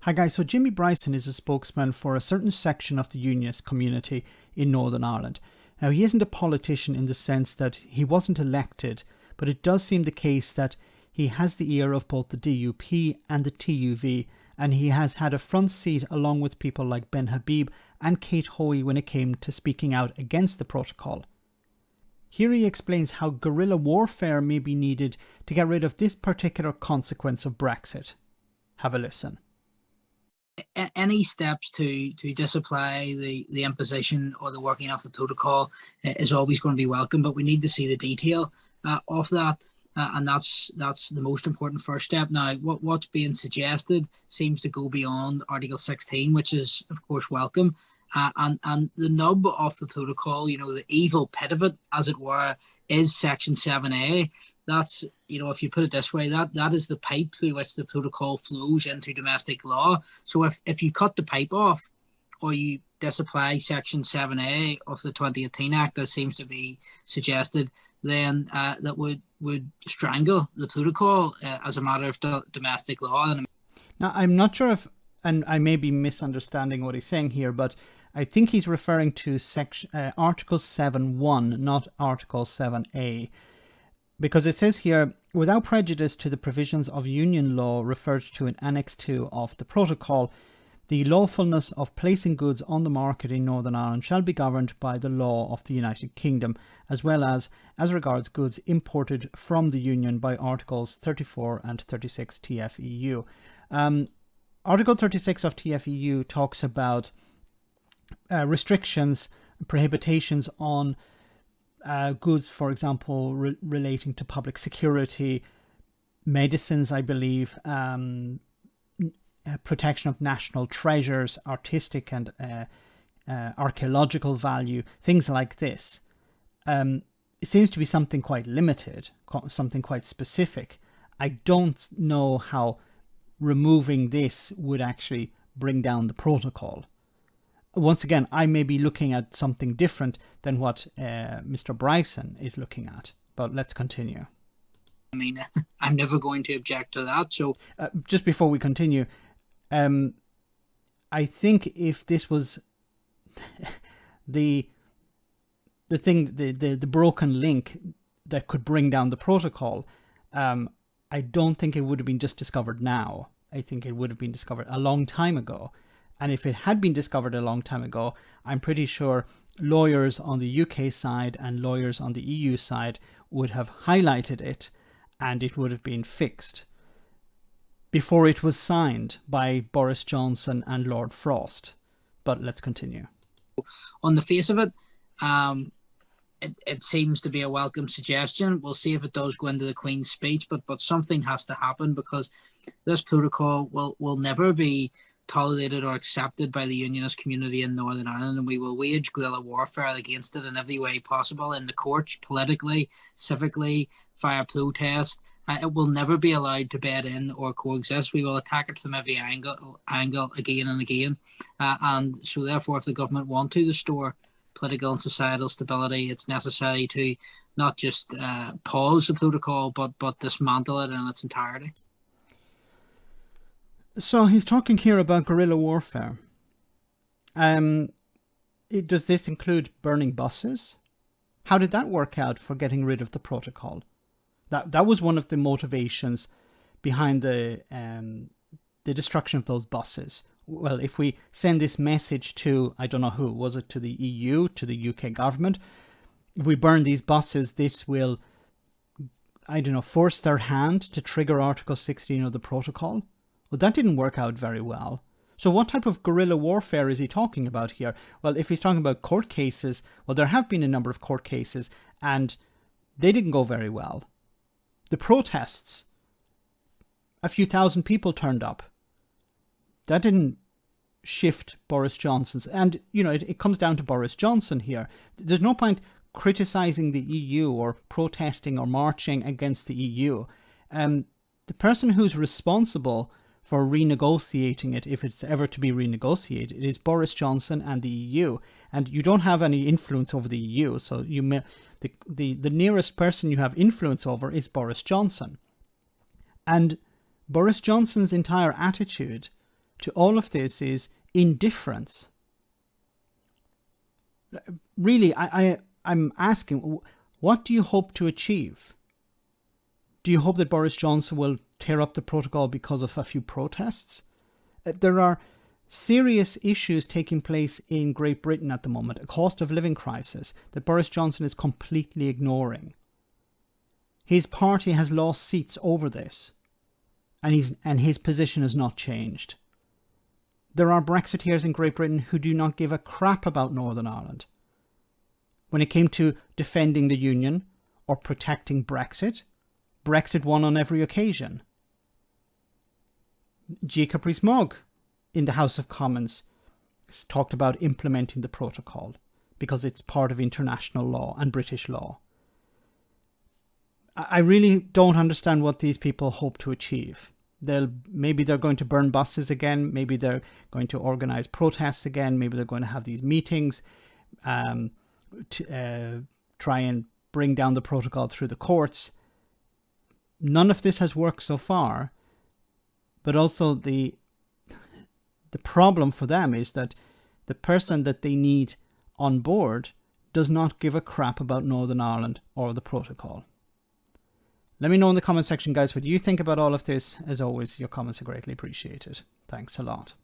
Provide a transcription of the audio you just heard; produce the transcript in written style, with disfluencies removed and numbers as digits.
Hi guys, so Jimmy Bryson is a spokesman for a certain section of the Unionist community in Northern Ireland. Now, he isn't a politician in the sense that he wasn't elected, but it does seem the case that he has the ear of both the DUP and the TUV, and he has had a front seat along with people like Ben Habib and Kate Hoey when it came to speaking out against the protocol. Here he explains how guerrilla warfare may be needed to get rid of this particular consequence of Brexit. Have a listen. Any steps to disapply the imposition or the working of the protocol is always going to be welcome, but we need to see the detail of that, and that's the most important first step. Now, what's being suggested seems to go beyond Article 16, which is, of course, welcome. And the nub of the protocol, the evil pit of it, as it were, is Section 7A. That's, if you put it this way, that is the pipe through which the protocol flows into domestic law. So if you cut the pipe off or you disapply Section 7A of the 2018 Act, as seems to be suggested, then that would strangle the protocol as a matter of domestic law. Now, I'm not sure if, and I may be misunderstanding what he's saying here, but I think he's referring to Article 7.1, not Article 7A. Because it says here, without prejudice to the provisions of union law referred to in Annex 2 of the protocol, the lawfulness of placing goods on the market in Northern Ireland shall be governed by the law of the United Kingdom, as well as regards goods imported from the Union by Articles 34 and 36 TFEU. Article 36 of TFEU talks about restrictions, prohibitions on goods, for example, relating to public security, medicines, I believe, protection of national treasures, artistic and archaeological value, things like this. It seems to be something quite limited, something quite specific. I don't know how removing this would actually bring down the protocol. Once again, I may be looking at something different than what Mr. Bryson is looking at, but let's continue. I mean, I'm never going to object to that. So, just before we continue, I think if this was the thing, the broken link that could bring down the protocol, I don't think it would have been just discovered now. I think it would have been discovered a long time ago. And if it had been discovered a long time ago, I'm pretty sure lawyers on the UK side and lawyers on the EU side would have highlighted it, and it would have been fixed before it was signed by Boris Johnson and Lord Frost. But let's continue. On the face of it, it seems to be a welcome suggestion. We'll see if it does go into the Queen's speech, but something has to happen, because this protocol will never be tolerated or accepted by the Unionist community in Northern Ireland, and we will wage guerrilla warfare against it in every way possible, in the courts, politically, civically, via protest. It will never be allowed to bed in or coexist. We will attack it from every angle again and again. And so therefore, if the government want to restore political and societal stability, it's necessary to not just pause the protocol, but dismantle it in its entirety. So he's talking here about guerrilla warfare. Does this include burning buses? How did that work out for getting rid of the protocol? That was one of the motivations behind the destruction of those buses. Well, if we send this message to, I don't know who, was it to the EU, to the UK government? If we burn these buses, this will, I don't know, force their hand to trigger Article 16 of the protocol. Well, that didn't work out very well. So what type of guerrilla warfare is he talking about here? Well, if he's talking about court cases, well, there have been a number of court cases, and they didn't go very well. The protests, a few thousand people turned up. That didn't shift Boris Johnson's. And, it comes down to Boris Johnson here. There's no point criticizing the EU or protesting or marching against the EU. The person who's responsible for renegotiating it, if it's ever to be renegotiated, is Boris Johnson and the EU. And you don't have any influence over the EU, so the nearest person you have influence over is Boris Johnson. And Boris Johnson's entire attitude to all of this is indifference. Really, I'm asking, what do you hope to achieve? Do you hope that Boris Johnson will tear up the protocol because of a few protests? There are serious issues taking place in Great Britain at the moment, a cost of living crisis that Boris Johnson is completely ignoring. His party has lost seats over this, and his position has not changed. There are Brexiteers in Great Britain who do not give a crap about Northern Ireland. When it came to defending the Union or protecting Brexit, Brexit won on every occasion. Jacob Rees-Mogg in the House of Commons talked about implementing the protocol because it's part of international law and British law. I really don't understand what these people hope to achieve. Maybe they're going to burn buses again. Maybe they're going to organize protests again. Maybe they're going to have these meetings to try and bring down the protocol through the courts. None of this has worked so far. But also the problem for them is that the person that they need on board does not give a crap about Northern Ireland or the protocol. Let me know in the comment section, guys, what you think about all of this. As always, your comments are greatly appreciated. Thanks a lot.